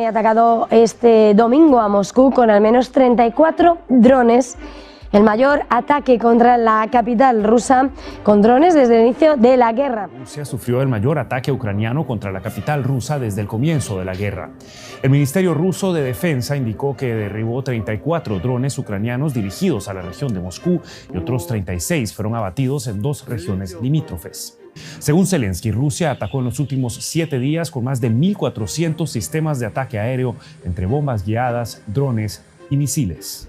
Ucrania ha atacado este domingo a Moscú con al menos 34 drones, el mayor ataque contra la capital rusa con drones desde el inicio de la guerra. Rusia sufrió el mayor ataque ucraniano contra la capital rusa desde el comienzo de la guerra. El Ministerio Ruso de Defensa indicó que derribó 34 drones ucranianos dirigidos a la región de Moscú y otros 36 fueron abatidos en 2 regiones limítrofes. Según Zelensky, Rusia atacó en los últimos 7 días con más de 1.400 sistemas de ataque aéreo entre bombas guiadas, drones y misiles.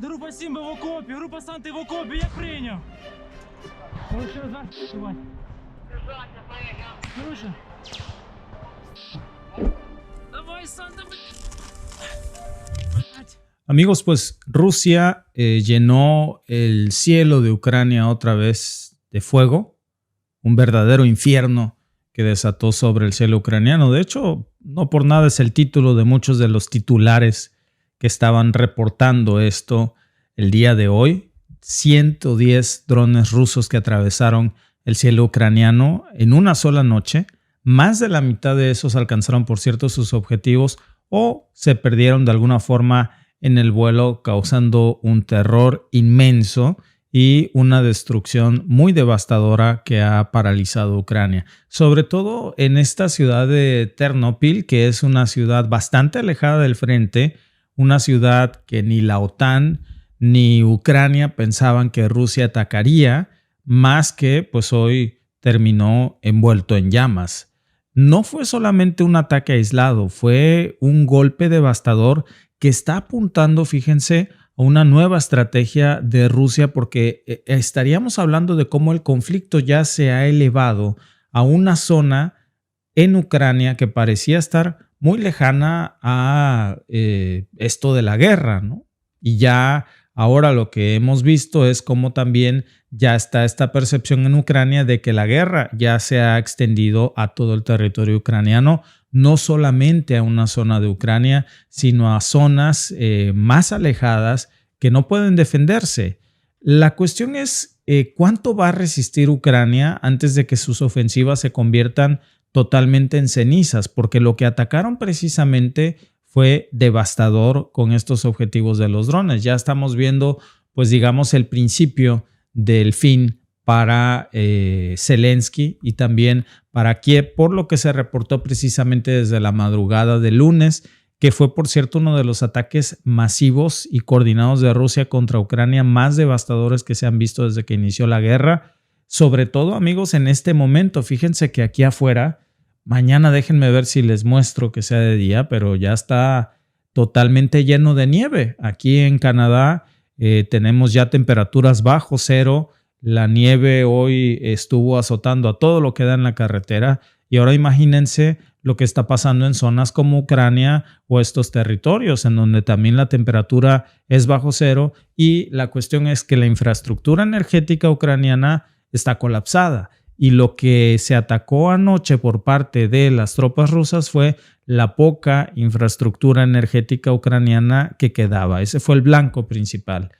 Група 7 в окопі, група Санти в окопі, як прийняв. Давай, Санта. Amigos, pues Rusia llenó el cielo de Ucrania otra vez de fuego, un verdadero infierno que desató sobre el cielo ucraniano. De hecho, no por nada es el título de muchos de los titulares que estaban reportando esto el día de hoy. 110 drones rusos que atravesaron el cielo ucraniano en una sola noche. Más de la mitad de esos alcanzaron, por cierto, sus objetivos o se perdieron de alguna forma en el vuelo, causando un terror inmenso y una destrucción muy devastadora que ha paralizado Ucrania. Sobre todo en esta ciudad de Ternopil, que es una ciudad bastante alejada del frente, una ciudad que ni la OTAN ni Ucrania pensaban que Rusia atacaría, más que pues hoy terminó envuelto en llamas. No fue solamente un ataque aislado, fue un golpe devastador que está apuntando, fíjense, a una nueva estrategia de Rusia, porque estaríamos hablando de cómo el conflicto ya se ha elevado a una zona en Ucrania que parecía estar muy lejana a esto de la guerra, ¿no? Y ya ahora lo que hemos visto es cómo también ya está esta percepción en Ucrania de que la guerra ya se ha extendido a todo el territorio ucraniano, no solamente a una zona de Ucrania, sino a zonas más alejadas que no pueden defenderse. La cuestión es cuánto va a resistir Ucrania antes de que sus ofensivas se conviertan totalmente en cenizas, porque lo que atacaron precisamente fue devastador con estos objetivos de los drones. Ya estamos viendo, pues digamos, el principio del fin para Zelensky y también para Kiev, por lo que se reportó precisamente desde la madrugada del lunes, que fue, por cierto, uno de los ataques masivos y coordinados de Rusia contra Ucrania más devastadores que se han visto desde que inició la guerra. Sobre todo, amigos, en este momento, fíjense que aquí afuera, mañana déjenme ver si les muestro que sea de día, pero ya está totalmente lleno de nieve. Aquí en Canadá tenemos ya temperaturas bajo cero. La nieve hoy estuvo azotando a todo lo que da en la carretera y ahora imagínense lo que está pasando en zonas como Ucrania o estos territorios en donde también la temperatura es bajo cero y la cuestión es que la infraestructura energética ucraniana está colapsada y lo que se atacó anoche por parte de las tropas rusas fue la poca infraestructura energética ucraniana que quedaba. Ese fue el blanco principal.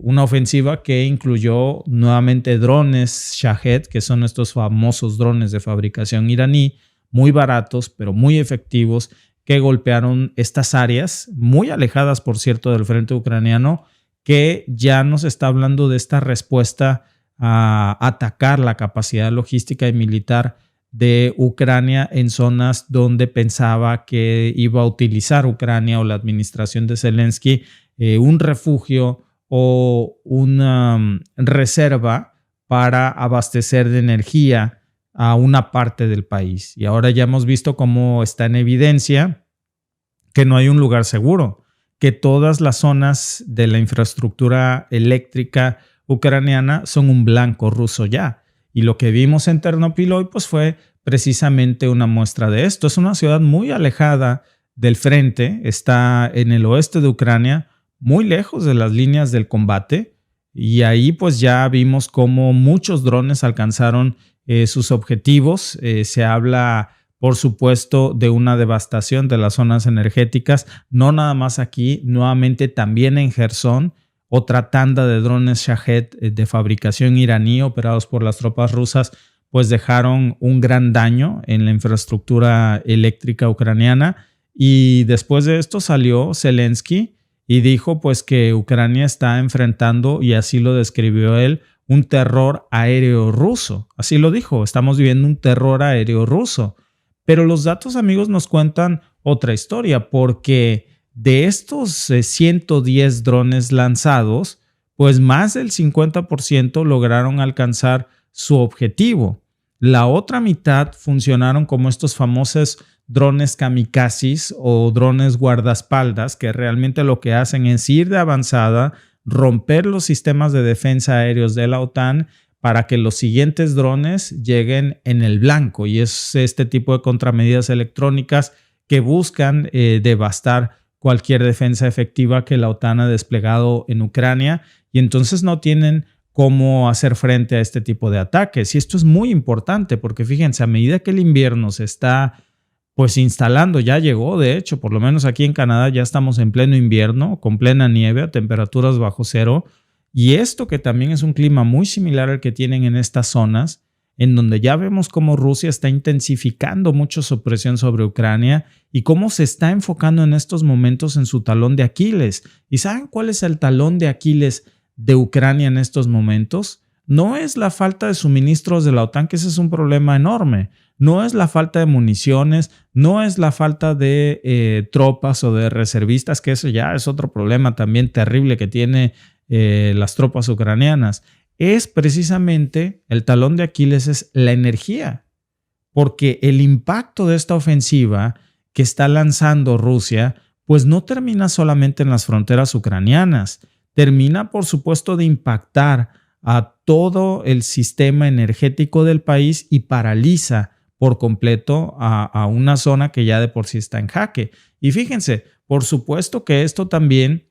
Una ofensiva que incluyó nuevamente drones Shahed, que son estos famosos drones de fabricación iraní, muy baratos pero muy efectivos, que golpearon estas áreas muy alejadas, por cierto, del frente ucraniano, que ya nos está hablando de esta respuesta a atacar la capacidad logística y militar de Ucrania en zonas donde pensaba que iba a utilizar Ucrania o la administración de Zelensky un refugio o una reserva para abastecer de energía a una parte del país. Y ahora ya hemos visto cómo está en evidencia que no hay un lugar seguro, que todas las zonas de la infraestructura eléctrica ucraniana son un blanco ruso ya. Y lo que vimos en Ternopil hoy pues fue precisamente una muestra de esto. Es una ciudad muy alejada del frente, está en el oeste de Ucrania, muy lejos de las líneas del combate, y ahí pues ya vimos cómo muchos drones alcanzaron sus objetivos. Se habla por supuesto, de una devastación de las zonas energéticas, no nada más aquí, nuevamente también en Jersón, otra tanda de drones Shahed de fabricación iraní operados por las tropas rusas, pues dejaron un gran daño en la infraestructura eléctrica ucraniana. Y después de esto salió Zelensky y dijo pues que Ucrania está enfrentando, y así lo describió él, un terror aéreo ruso. Así lo dijo, estamos viviendo un terror aéreo ruso. Pero los datos, amigos, nos cuentan otra historia, porque de estos 110 drones lanzados, pues más del 50% lograron alcanzar su objetivo. La otra mitad funcionaron como estos famosos drones kamikazes o drones guardaespaldas, que realmente lo que hacen es ir de avanzada, romper los sistemas de defensa aéreos de la OTAN para que los siguientes drones lleguen en el blanco. Y es este tipo de contramedidas electrónicas que buscan devastar cualquier defensa efectiva que la OTAN ha desplegado en Ucrania, y entonces no tienen cómo hacer frente a este tipo de ataques. Y esto es muy importante porque fíjense, a medida que el invierno se está pues instalando, ya llegó, de hecho, por lo menos aquí en Canadá ya estamos en pleno invierno, con plena nieve, a temperaturas bajo cero, y esto que también es un clima muy similar al que tienen en estas zonas, en donde ya vemos cómo Rusia está intensificando mucho su presión sobre Ucrania y cómo se está enfocando en estos momentos en su talón de Aquiles. ¿Y saben cuál es el talón de Aquiles de Ucrania en estos momentos? No es la falta de suministros de la OTAN, que ese es un problema enorme. No es la falta de municiones, no es la falta de tropas o de reservistas, que eso ya es otro problema también terrible que tiene las tropas ucranianas. Es precisamente el talón de Aquiles, es la energía, porque el impacto de esta ofensiva que está lanzando Rusia, pues no termina solamente en las fronteras ucranianas, termina por supuesto de impactar a todo el sistema energético del país y paraliza por completo a una zona que ya de por sí está en jaque. Y fíjense, por supuesto que esto también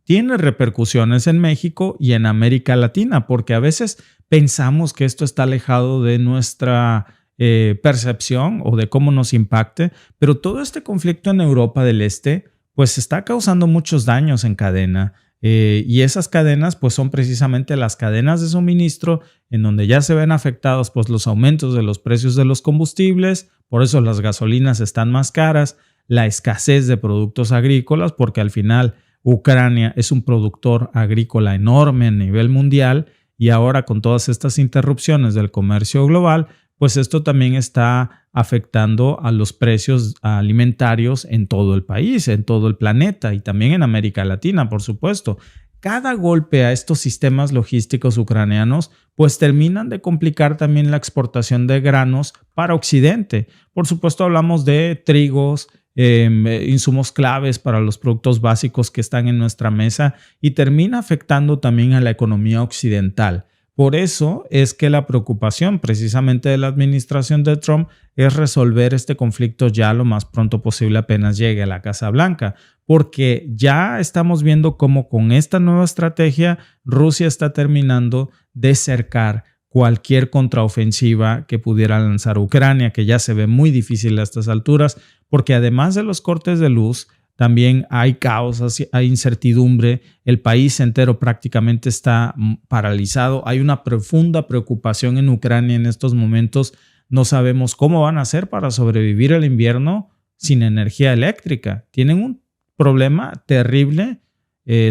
tiene repercusiones en México y en América Latina, porque a veces pensamos que esto está alejado de nuestra percepción o de cómo nos impacte, pero todo este conflicto en Europa del Este pues está causando muchos daños en cadena. Y esas cadenas pues son precisamente las cadenas de suministro, en donde ya se ven afectados pues los aumentos de los precios de los combustibles, por eso las gasolinas están más caras, la escasez de productos agrícolas, porque al final Ucrania es un productor agrícola enorme a nivel mundial, y ahora con todas estas interrupciones del comercio global, pues esto también está afectando a los precios alimentarios en todo el país, en todo el planeta y también en América Latina, por supuesto. Cada golpe a estos sistemas logísticos ucranianos pues terminan de complicar también la exportación de granos para Occidente. Por supuesto hablamos de trigos, insumos claves para los productos básicos que están en nuestra mesa, y termina afectando también a la economía occidental. Por eso es que la preocupación precisamente de la administración de Trump es resolver este conflicto ya lo más pronto posible apenas llegue a la Casa Blanca, porque ya estamos viendo cómo con esta nueva estrategia Rusia está terminando de cercar cualquier contraofensiva que pudiera lanzar Ucrania, que ya se ve muy difícil a estas alturas, porque además de los cortes de luz, también hay caos, hay incertidumbre, el país entero prácticamente está paralizado, hay una profunda preocupación en Ucrania en estos momentos, no sabemos cómo van a hacer para sobrevivir el invierno sin energía eléctrica. Tienen un problema terrible,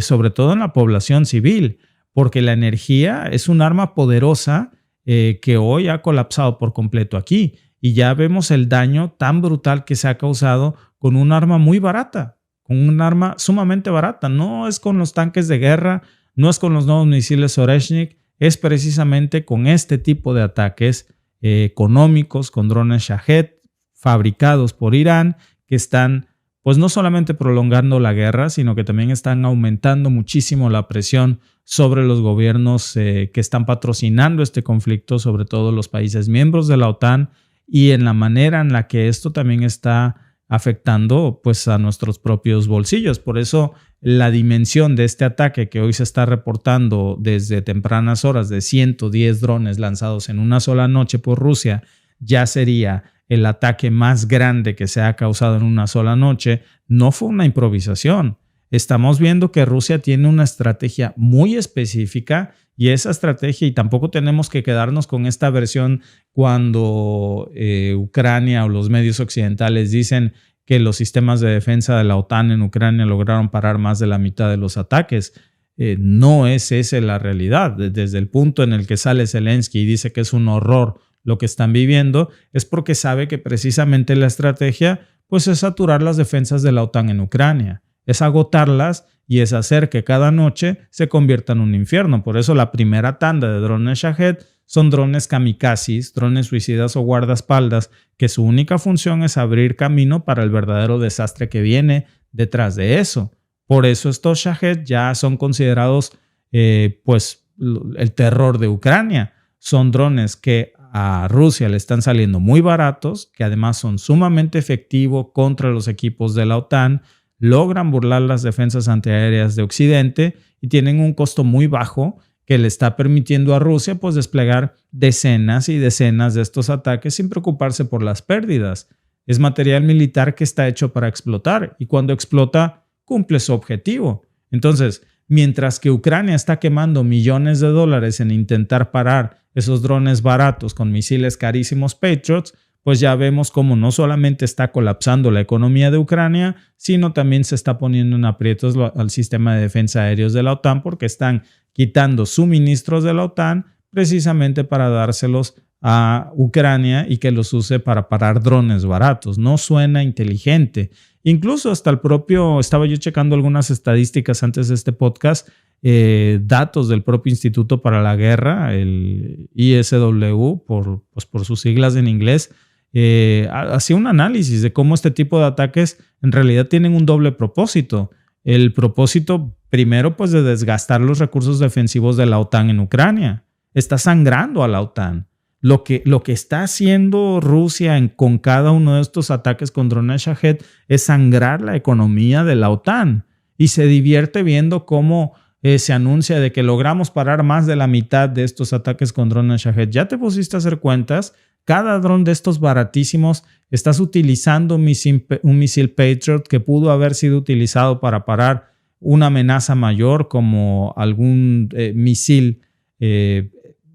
sobre todo en la población civil, porque la energía es un arma poderosa que hoy ha colapsado por completo aquí, y ya vemos el daño tan brutal que se ha causado con un arma muy barata. Con un arma sumamente barata. No es con los tanques de guerra, no es con los nuevos misiles Oreshnik, es precisamente con este tipo de ataques económicos, con drones Shahed fabricados por Irán, que están pues no solamente prolongando la guerra, sino que también están aumentando muchísimo la presión sobre los gobiernos que están patrocinando este conflicto, sobre todo los países miembros de la OTAN, y en la manera en la que esto también está afectando pues a nuestros propios bolsillos. Por eso la dimensión de este ataque que hoy se está reportando desde tempranas horas de 110 drones lanzados en una sola noche por Rusia ya sería el ataque más grande que se ha causado en una sola noche, no fue una improvisación. Estamos viendo que Rusia tiene una estrategia muy específica y esa estrategia, y tampoco tenemos que quedarnos con esta versión cuando Ucrania o los medios occidentales dicen que los sistemas de defensa de la OTAN en Ucrania lograron parar más de la mitad de los ataques. No es esa la realidad. Desde el punto en el que sale Zelensky y dice que es un horror lo que están viviendo, es porque sabe que precisamente la estrategia pues, es saturar las defensas de la OTAN en Ucrania. Es agotarlas y es hacer que cada noche se convierta en un infierno. Por eso la primera tanda de drones Shahed son drones kamikazes, drones suicidas o guardaespaldas, que su única función es abrir camino para el verdadero desastre que viene detrás de eso. Por eso estos Shahed ya son considerados pues, el terror de Ucrania. Son drones que a Rusia le están saliendo muy baratos, que además son sumamente efectivos contra los equipos de la OTAN, logran burlar las defensas antiaéreas de Occidente y tienen un costo muy bajo que le está permitiendo a Rusia pues, desplegar decenas y decenas de estos ataques sin preocuparse por las pérdidas. Es material militar que está hecho para explotar y cuando explota cumple su objetivo. Entonces, mientras que Ucrania está quemando millones de dólares en intentar parar esos drones baratos con misiles carísimos Patriots, pues ya vemos cómo no solamente está colapsando la economía de Ucrania, sino también se está poniendo en aprietos al sistema de defensa aéreos de la OTAN porque están quitando suministros de la OTAN precisamente para dárselos a Ucrania y que los use para parar drones baratos. No suena inteligente. Incluso hasta el propio, estaba yo checando algunas estadísticas antes de este podcast, datos del propio Instituto para la Guerra, el ISW, por sus siglas en inglés, hacía un análisis de cómo este tipo de ataques en realidad tienen un doble propósito. El propósito primero pues de desgastar los recursos defensivos de la OTAN en Ucrania. Está sangrando a la OTAN. Lo que está haciendo Rusia con cada uno de estos ataques con drones Shahed es sangrar la economía de la OTAN y se divierte viendo cómo se anuncia de que logramos parar más de la mitad de estos ataques con drones Shahed. ¿Ya te pusiste a hacer cuentas? Cada dron de estos baratísimos estás utilizando un misil Patriot que pudo haber sido utilizado para parar una amenaza mayor como algún misil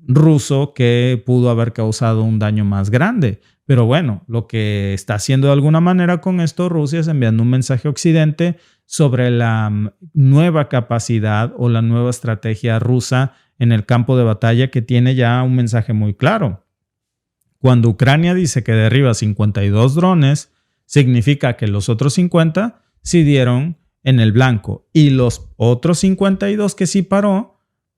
ruso que pudo haber causado un daño más grande. Pero bueno, lo que está haciendo de alguna manera con esto Rusia es enviando un mensaje a Occidente sobre la nueva capacidad o la nueva estrategia rusa en el campo de batalla que tiene ya un mensaje muy claro. Cuando Ucrania dice que derriba 52 drones, significa que los otros 50 sí dieron en el blanco y los otros 52 que sí paró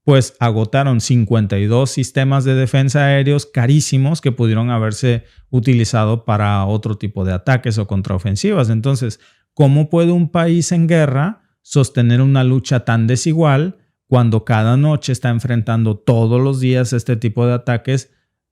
pues agotaron 52 sistemas de defensa aéreos carísimos que pudieron haberse utilizado para otro tipo de ataques o contraofensivas. Entonces, ¿cómo puede un país en guerra sostener una lucha tan desigual cuando cada noche está enfrentando todos los días este tipo de ataques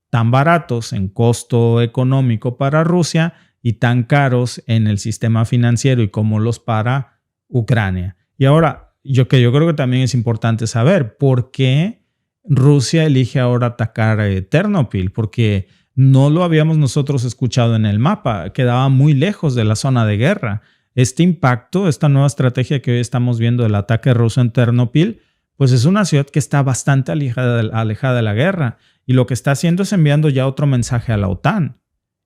tan baratos en costo económico para Rusia y tan caros en el sistema financiero y cómo los para Ucrania? Y ahora, yo creo que también es importante saber por qué Rusia elige ahora atacar Ternopil, porque no lo habíamos nosotros escuchado en el mapa, quedaba muy lejos de la zona de guerra. Este impacto, esta nueva estrategia que hoy estamos viendo del ataque ruso en Ternopil, pues es una ciudad que está bastante alejada de la guerra y lo que está haciendo es enviando ya otro mensaje a la OTAN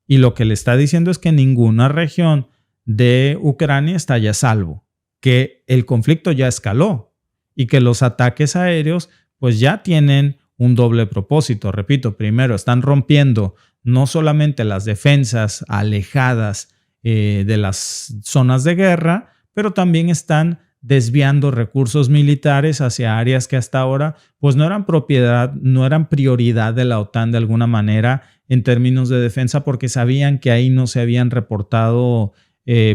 y lo que le está diciendo es que ninguna región de Ucrania está ya a salvo, que el conflicto ya escaló y que los ataques aéreos pues ya tienen un doble propósito. Repito, primero están rompiendo no solamente las defensas alejadas de las zonas de guerra, pero también están desviando recursos militares hacia áreas que hasta ahora pues no eran prioridad de la OTAN de alguna manera en términos de defensa porque sabían que ahí no se habían reportado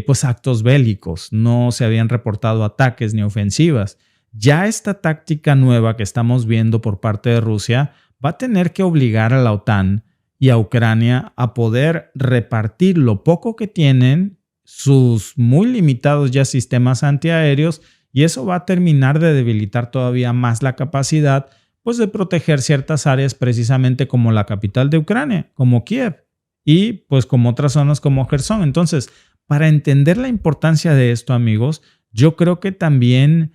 pues actos bélicos, no se habían reportado ataques ni ofensivas. Ya esta táctica nueva que estamos viendo por parte de Rusia va a tener que obligar a la OTAN y a Ucrania a poder repartir lo poco que tienen, sus muy limitados ya sistemas antiaéreos, y eso va a terminar de debilitar todavía más la capacidad pues, de proteger ciertas áreas precisamente como la capital de Ucrania, como Kiev. y pues como otras zonas como Jersón. Entonces, para entender la importancia de esto, amigos, yo creo que también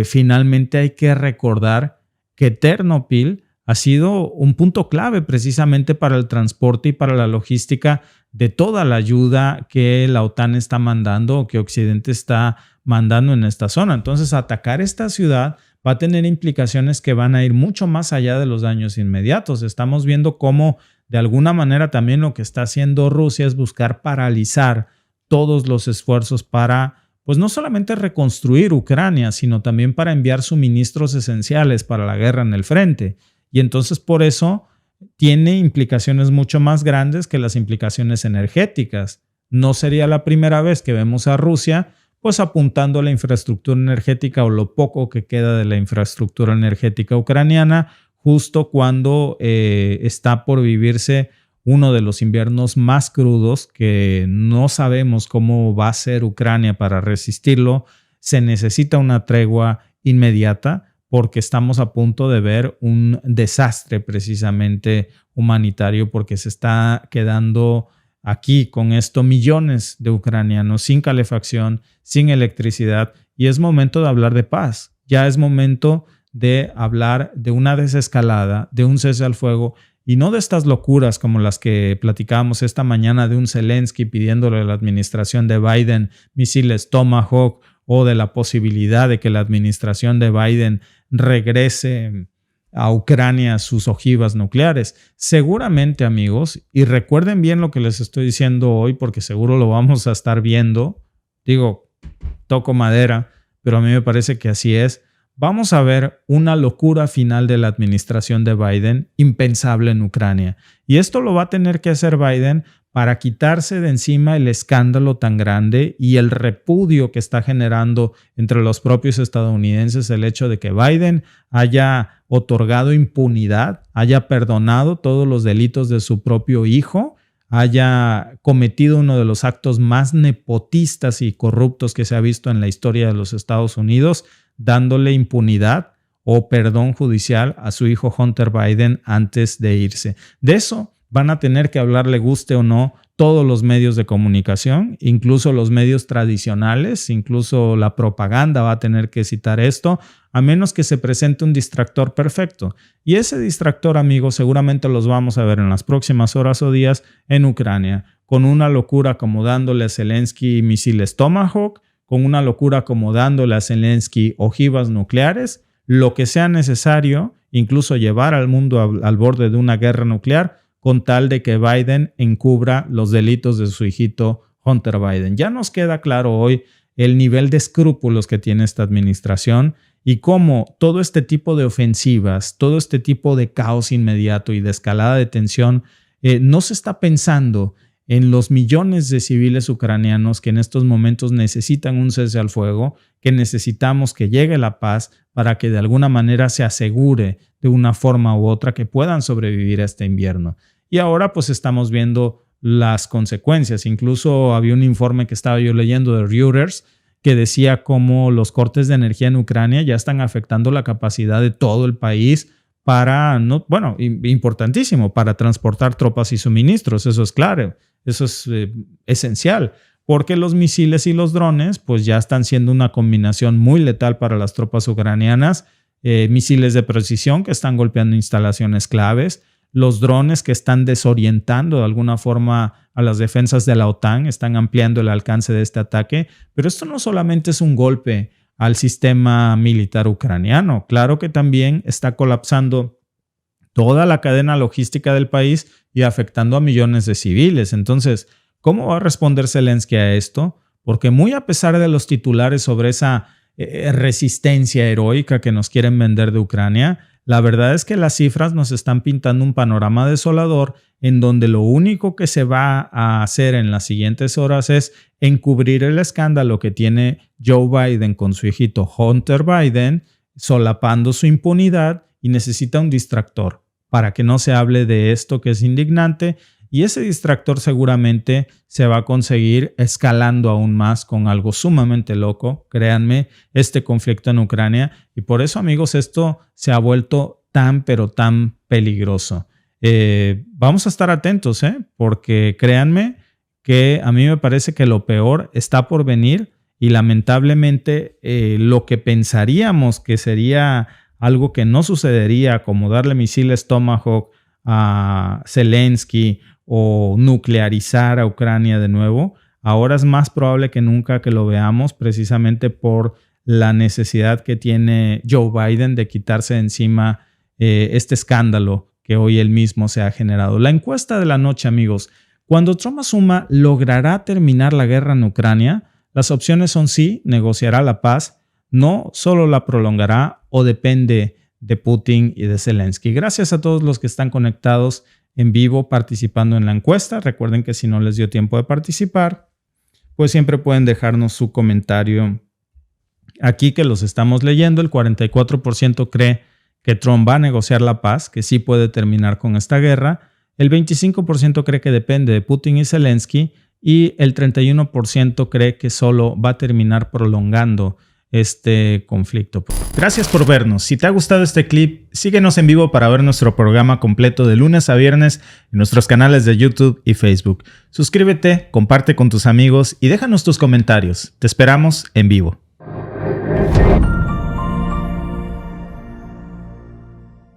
finalmente hay que recordar que Ternopil ha sido un punto clave precisamente para el transporte y para la logística de toda la ayuda que la OTAN está mandando o que Occidente está mandando en esta zona. Entonces, atacar esta ciudad va a tener implicaciones que van a ir mucho más allá de los daños inmediatos. Estamos viendo cómo, de alguna manera, también lo que está haciendo Rusia es buscar paralizar todos los esfuerzos para, pues no solamente reconstruir Ucrania, sino también para enviar suministros esenciales para la guerra en el frente. Y entonces por eso tiene implicaciones mucho más grandes que las implicaciones energéticas. No sería la primera vez que vemos a Rusia pues apuntando a la infraestructura energética o lo poco que queda de la infraestructura energética ucraniana, justo cuando está por vivirse uno de los inviernos más crudos, que no sabemos cómo va a ser Ucrania para resistirlo. Se necesita una tregua inmediata porque estamos a punto de ver un desastre precisamente humanitario, porque se está quedando aquí con esto millones de ucranianos sin calefacción, sin electricidad, y es momento de hablar de paz. Ya es momento de hablar de una desescalada, de un cese al fuego, y no de estas locuras como las que platicábamos esta mañana de un Zelensky pidiéndole a la administración de Biden misiles Tomahawk, o de la posibilidad de que la administración de Biden regrese a Ucrania sus ojivas nucleares. Seguramente, amigos, y recuerden bien lo que les estoy diciendo hoy, porque seguro lo vamos a estar viendo. Digo, toco madera, pero a mí me parece que así es. Vamos a ver una locura final de la administración de Biden, impensable en Ucrania. Y esto lo va a tener que hacer Biden para quitarse de encima el escándalo tan grande y el repudio que está generando entre los propios estadounidenses el hecho de que Biden haya otorgado impunidad, haya perdonado todos los delitos de su propio hijo, haya cometido uno de los actos más nepotistas y corruptos que se ha visto en la historia de los Estados Unidos, dándole impunidad o perdón judicial a su hijo Hunter Biden antes de irse. De eso van a tener que hablar, le guste o no, todos los medios de comunicación, incluso los medios tradicionales, incluso la propaganda va a tener que citar esto, a menos que se presente un distractor perfecto. Y ese distractor, amigos, seguramente los vamos a ver en las próximas horas o días en Ucrania, con una locura como dándole a Zelensky misiles Tomahawk, con una locura como dándole a Zelensky ojivas nucleares, lo que sea necesario, incluso llevar al mundo al borde de una guerra nuclear, con tal de que Biden encubra los delitos de su hijito Hunter Biden. Ya nos queda claro hoy el nivel de escrúpulos que tiene esta administración y cómo todo este tipo de ofensivas, todo este tipo de caos inmediato y de escalada de tensión, no se está pensando en los millones de civiles ucranianos que en estos momentos necesitan un cese al fuego, que necesitamos que llegue la paz para que de alguna manera se asegure de una forma u otra que puedan sobrevivir a este invierno. Y ahora pues estamos viendo las consecuencias. Incluso había un informe que estaba yo leyendo de Reuters que decía cómo los cortes de energía en Ucrania ya están afectando la capacidad de todo el país para, importantísimo, para transportar tropas y suministros. Eso es claro, eso es esencial, porque los misiles y los drones pues ya están siendo una combinación muy letal para las tropas ucranianas. Misiles de precisión que están golpeando instalaciones claves, los drones que están desorientando de alguna forma a las defensas de la OTAN, están ampliando el alcance de este ataque, pero esto no solamente es un golpe al sistema militar ucraniano, claro que también está colapsando toda la cadena logística del país y afectando a millones de civiles. Entonces, ¿cómo va a responder Zelensky a esto? Porque muy a pesar de los titulares sobre esa resistencia heroica que nos quieren vender de Ucrania, la verdad es que las cifras nos están pintando un panorama desolador en donde lo único que se va a hacer en las siguientes horas es encubrir el escándalo que tiene Joe Biden con su hijito Hunter Biden, solapando su impunidad, y necesita un distractor para que no se hable de esto que es indignante, y ese distractor seguramente se va a conseguir escalando aún más con algo sumamente loco, créanme, este conflicto en Ucrania. Y por eso, amigos, esto se ha vuelto tan pero tan peligroso. Vamos a estar atentos, porque créanme que a mí me parece que lo peor está por venir y lamentablemente lo que pensaríamos que sería algo que no sucedería, como darle misiles Tomahawk a Zelensky o nuclearizar a Ucrania de nuevo, ahora es más probable que nunca que lo veamos, precisamente por la necesidad que tiene Joe Biden de quitarse de encima este escándalo que hoy él mismo se ha generado. La encuesta de la noche, amigos. Cuando Trump asuma, ¿logrará terminar la guerra en Ucrania? Las opciones son sí, negociará la paz, no, solo la prolongará o depende de Putin y de Zelensky. Gracias a todos los que están conectados en vivo participando en la encuesta. Recuerden que si no les dio tiempo de participar, pues siempre pueden dejarnos su comentario aquí que los estamos leyendo. El 44% cree que Trump va a negociar la paz, que sí puede terminar con esta guerra. El 25% cree que depende de Putin y Zelensky y el 31% cree que solo va a terminar prolongando este conflicto. Gracias por vernos. Si te ha gustado este clip, síguenos en vivo para ver nuestro programa completo de lunes a viernes en nuestros canales de YouTube y Facebook. Suscríbete, comparte con tus amigos y déjanos tus comentarios. Te esperamos en vivo.